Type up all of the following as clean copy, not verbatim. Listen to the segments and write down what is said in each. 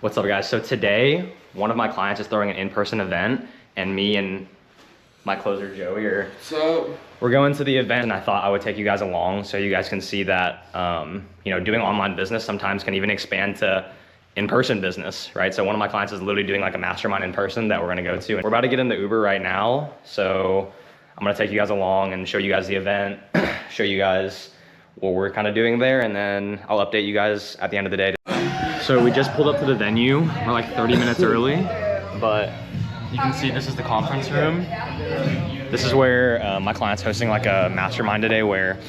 What's up, guys? So today, one of my clients is throwing an in-person event, and me and my closer Joey we're going to the event, and I thought I would take you guys along so you guys can see that doing online business sometimes can even expand to in-person business, right? So one of my clients is literally doing like a mastermind in person that we're gonna go to. We're about to get in the Uber right now, so I'm gonna take you guys along and show you guys the event, show you guys what we're kind of doing there, and then I'll update you guys at the end of the day. So we just pulled up to the venue. We're like 30 minutes early, but you can see this is the conference room. This is where my client's hosting like a mastermind today where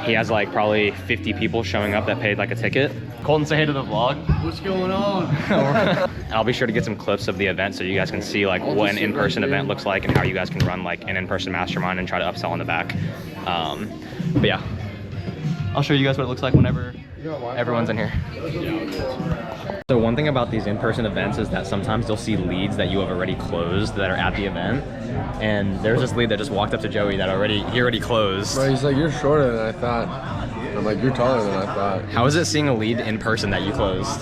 he has like probably 50 people showing up that paid like a ticket. Colton, say hey to the vlog. What's going on? And I'll be sure to get some clips of the event so you guys can see like what an in-person event looks like and how you guys can run like an in-person mastermind and try to upsell in the back. But yeah, I'll show you guys what it looks like whenever everyone's in here. So one thing about these in-person events is that sometimes you'll see leads that you have already closed that are at the event. And there's this lead that just walked up to Joey that he already closed. Bro, he's like, you're shorter than I thought. I'm like, you're taller than I thought. How is it seeing a lead in person that you closed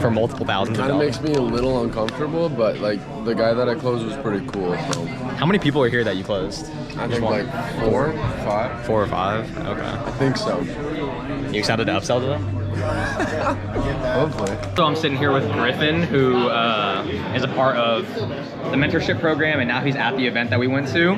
for multiple thousands of dollars? Kind of makes me a little uncomfortable, but like the guy that I closed was pretty cool. So. How many people are here that you closed? I think like 4, 5. 4 or 5? Okay. I think so. You excited to upsell to them? Hopefully. So I'm sitting here with Griffin, who is a part of the mentorship program, and now he's at the event that we went to.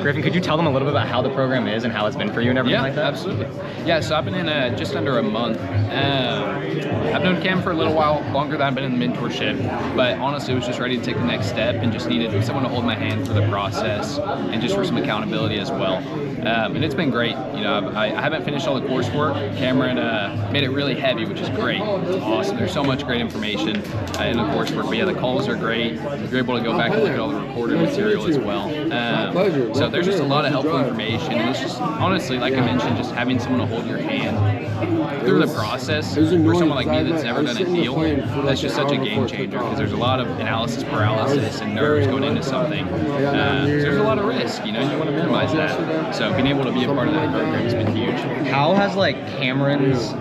Griffin, could you tell them a little bit about how the program is and how it's been for you and everything like that? Absolutely. Yeah, so I've been in just under a month. I've known Cam for a little while, longer than I've been in the mentorship, but honestly was just ready to take the next step and just needed someone to hold my hand for the process and just for some accountability as well. And it's been great. You know, I haven't finished all the coursework. Cameron made it really heavy, which is great. It's awesome. There's so much great information in the coursework. But yeah, the calls are great. You're able to go back and look at all the recorded material as well. So there's just a lot of helpful information. And it's just, honestly, like I mentioned, just having someone to hold your hand through the process for someone like me that's never done a deal, that's just such a game changer because there's a lot of analysis paralysis and nerves going into something. There's a lot of risk, you know, and you want to minimize that. So being able to be a part of that program has been huge. How has like Cameron's,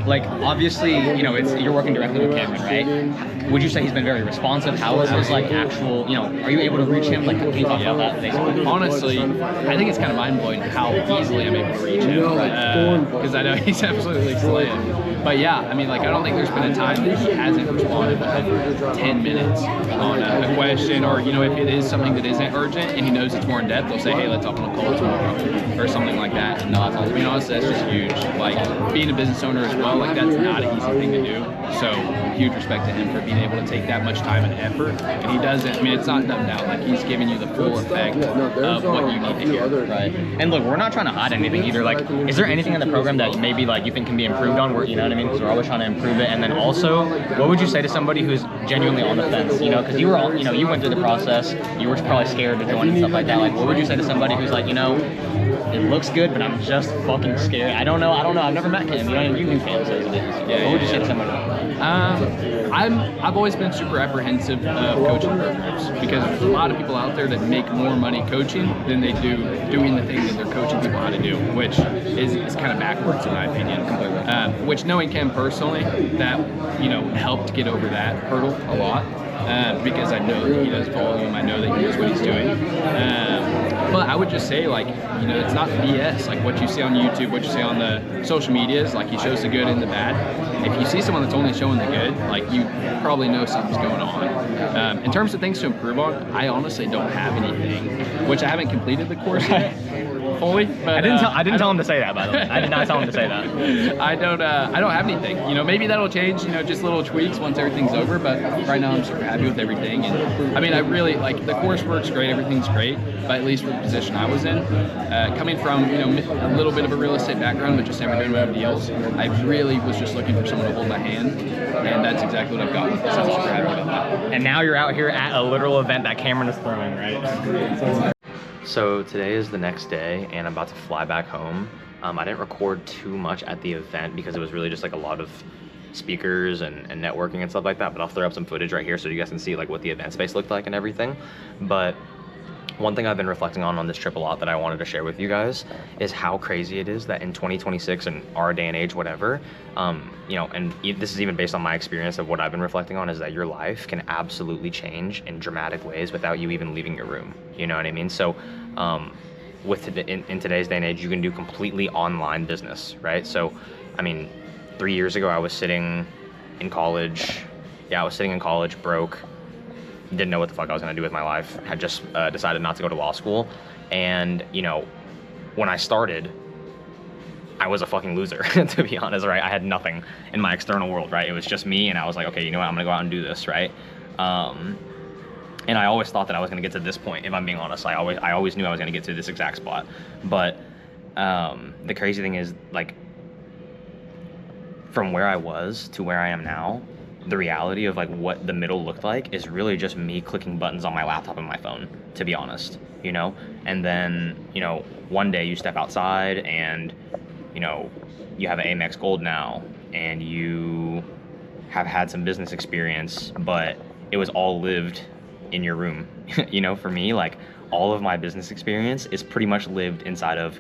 like obviously, you know, you're working directly with Cameron, right? Would you say he's been very responsive? How is his like actual, you know, are you able to reach him? Like, can you talk about that basically? Honestly, I think it's kind of mind-blowing how easily I'm able to reach him because I know he's absolutely slaying. But yeah, I mean, like, I don't think there's been a time that he hasn't responded within 10 minutes on a question, or, you know, if it is something that isn't urgent and he knows it's more in depth, they'll say, hey, let's hop on a call tomorrow, or something like that. And I mean, honestly, that's just huge. Like, being a business owner as well, like, that's not an easy thing to do. So, huge respect to him for being able to take that much time and effort. And he doesn't, I mean, it's not dumbed out. Like, he's giving you the full effect of what you need to hear. Right. And look, we're not trying to hide anything either. Like, is there anything in the program that maybe, like, you think can be improved on? Where, you know what I mean? Because we're always trying to improve it. And then also, what would you say to somebody who's genuinely on the fence? You know, because you were all, you know, you went through the process. You were probably scared to join and stuff like that. Like, what would you say to somebody who's like, you know, it looks good, but I'm just fucking scared. I don't know. I've never met Cam. You know, you knew Cam, so what would you say to somebody? I've always been super apprehensive of coaching programs because there's a lot of people out there that make more money coaching than they do doing the thing that they're coaching people how to do, which is kind of backwards in my opinion. Which knowing Cam personally, that, you know, helped get over that hurdle a lot. Because I know that he does volume, I know that he knows what he's doing. But I would just say, like, you know, it's not BS. Like, what you see on YouTube, what you see on the social medias, like, he shows the good and the bad. If you see someone that's only showing the good, like, you probably know something's going on. In terms of things to improve on, I honestly don't have anything, which I haven't completed the course yet. Fully, but I didn't tell him to say that, by the way. I did not tell him to say that. I don't have anything. You know, maybe that'll change, you know, just little tweaks once everything's over, but right now I'm super happy with everything. And I mean, I really, like, the coursework's great, everything's great, but at least for the position I was in, coming from, you know, a little bit of a real estate background, but just never doing my own deals, I really was just looking for someone to hold my hand, and that's exactly what I've gotten. So I'm super happy about that. And now you're out here at a literal event that Cameron is throwing, right? So today is the next day and I'm about to fly back home. I didn't record too much at the event because it was really just like a lot of speakers and networking and stuff like that, but I'll throw up some footage right here so you guys can see like what the event space looked like and everything. But one thing I've been reflecting on this trip a lot that I wanted to share with you guys is how crazy it is that in 2026 and our day and age, whatever, you know, and this is even based on my experience of what I've been reflecting on, is that your life can absolutely change in dramatic ways without you even leaving your room. You know what I mean? So, in today's day and age, you can do completely online business, right? So, I mean, 3 years ago, I was sitting in college. Yeah, I was sitting in college, broke. Didn't know what the fuck I was gonna do with my life. Had just decided not to go to law school. And, you know, when I started, I was a fucking loser, to be honest, right? I had nothing in my external world, right? It was just me, and I was like, okay, you know what? I'm gonna go out and do this, right? And I always thought that I was gonna get to this point, if I'm being honest. I always knew I was gonna get to this exact spot. But the crazy thing is, like, from where I was to where I am now, the reality of like what the middle looked like is really just me clicking buttons on my laptop and my phone, to be honest, you know? And then, you know, one day you step outside and, you know, you have an Amex Gold now and you have had some business experience, but it was all lived in your room. You know, for me, like, all of my business experience is pretty much lived inside of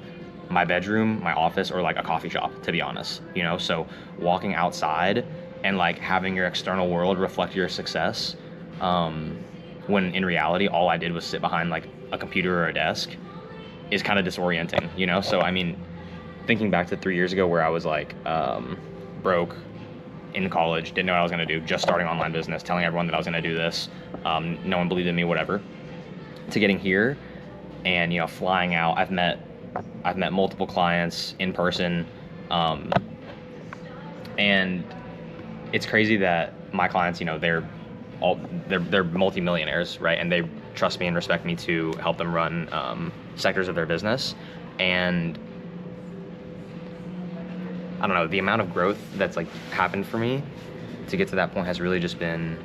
my bedroom, my office, or like a coffee shop, to be honest, you know? So walking outside and like having your external world reflect your success, when in reality all I did was sit behind like a computer or a desk, is kind of disorienting, you know? So I mean, thinking back to 3 years ago where I was like broke in college, didn't know what I was gonna do, just starting online business, telling everyone that I was gonna do this, no one believed in me, whatever, to getting here and, you know, flying out. I've met multiple clients in person, and it's crazy that my clients, you know, they're multimillionaires, right? And they trust me and respect me to help them run sectors of their business. And I don't know, the amount of growth that's like happened for me to get to that point has really just been,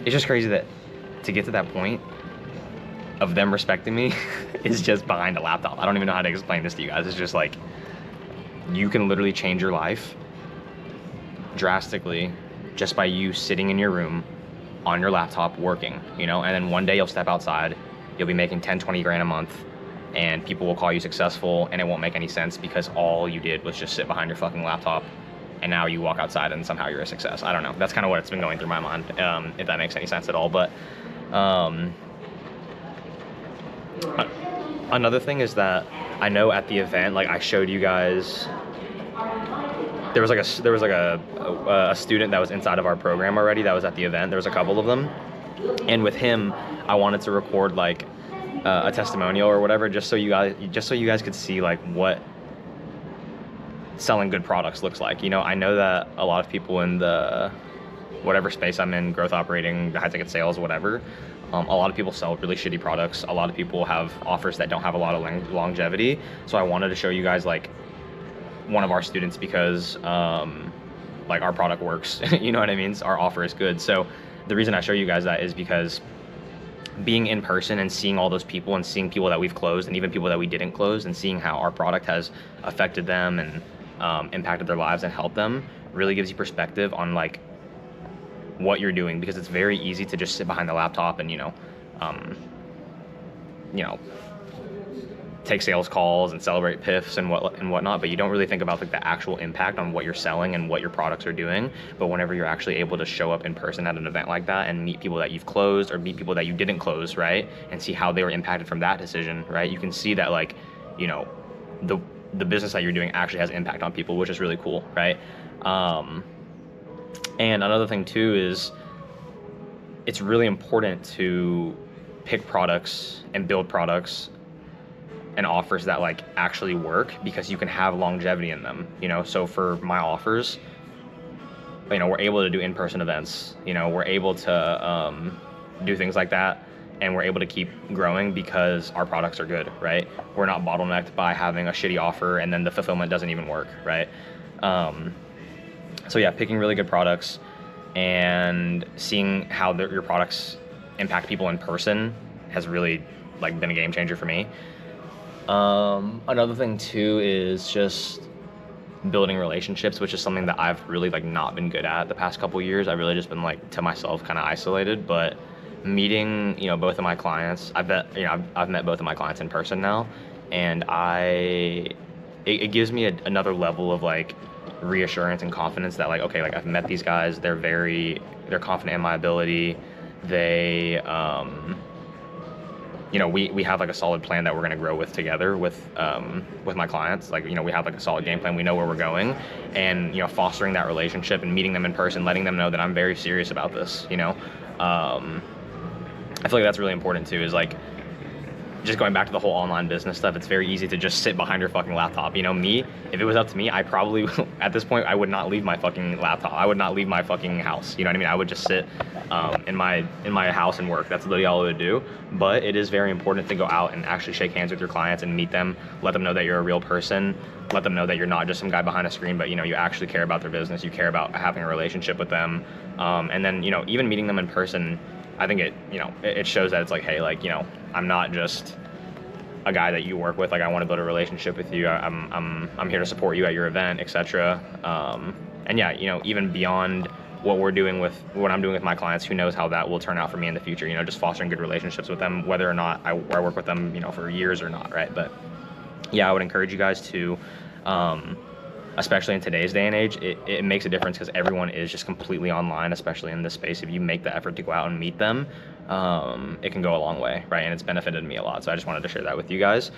it's just crazy that to get to that point of them respecting me is just behind a laptop. I don't even know how to explain this to you guys. It's just like, you can literally change your life drastically just by you sitting in your room on your laptop working, you know? And then one day you'll step outside, you'll be making 10, 20 grand a month, and people will call you successful, and it won't make any sense because all you did was just sit behind your fucking laptop, and now you walk outside and somehow you're a success. I don't know. That's kind of what's been going through my mind, if that makes any sense at all. But another thing is that I know at the event, like I showed you guys, there was like a student that was inside of our program already that was at the event. There was a couple of them, and with him, I wanted to record like a testimonial or whatever, just so you guys could see like what selling good products looks like. You know, I know that a lot of people in the whatever space I'm in, growth operating, high ticket sales, whatever, a lot of people sell really shitty products. A lot of people have offers that don't have a lot of longevity. So I wanted to show you guys like one of our students because like our product works. You know what I mean? Our offer is good. So the reason I show you guys that is because being in person and seeing all those people and seeing people that we've closed and even people that we didn't close and seeing how our product has affected them and impacted their lives and helped them really gives you perspective on like what you're doing, because it's very easy to just sit behind the laptop and, you know, take sales calls and celebrate PIFs and whatnot, but you don't really think about like the actual impact on what you're selling and what your products are doing. But whenever you're actually able to show up in person at an event like that and meet people that you've closed or meet people that you didn't close, right, and see how they were impacted from that decision, right, you can see that like, you know, the business that you're doing actually has impact on people, which is really cool, right? And another thing too is it's really important to pick products and build products and offers that like actually work, because you can have longevity in them, you know? So for my offers, you know, we're able to do in-person events, you know, we're able to do things like that, and we're able to keep growing because our products are good, right? We're not bottlenecked by having a shitty offer and then the fulfillment doesn't even work, right? So yeah, picking really good products and seeing how your products impact people in person has really like been a game changer for me. Another thing too is just building relationships, which is something that I've really like not been good at the past couple years. I've really just been like to myself, kind of isolated, but meeting, you know, both of my clients, I've met both of my clients in person now, and it gives me another level of like reassurance and confidence that like, okay, like I've met these guys, they're confident in my ability. They, you know, we have like a solid plan that we're going to grow with together with my clients. Like, you know, we have like a solid game plan. We know where we're going, and, you know, fostering that relationship and meeting them in person, letting them know that I'm very serious about this, you know. I feel like that's really important too, is like, just going back to the whole online business stuff, it's very easy to just sit behind your fucking laptop. You know, me, if it was up to me, I probably, at this point, I would not leave my fucking laptop. I would not leave my fucking house. You know what I mean? I would just sit in my house and work. That's literally all I would do. But it is very important to go out and actually shake hands with your clients and meet them, let them know that you're a real person, let them know that you're not just some guy behind a screen, but, you know, you actually care about their business, you care about having a relationship with them. And then, you know, even meeting them in person, I think it shows that it's like, hey, like, you know, I'm not just a guy that you work with. Like, I want to build a relationship with you. I'm here to support you at your event, etc. And yeah, you know, even beyond what I'm doing with my clients, who knows how that will turn out for me in the future. You know, just fostering good relationships with them, whether or not I work with them, you know, for years or not, right? But yeah, I would encourage you guys to, especially in today's day and age, it makes a difference because everyone is just completely online, especially in this space. If you make the effort to go out and meet them, it can go a long way, right? And it's benefited me a lot. So I just wanted to share that with you guys.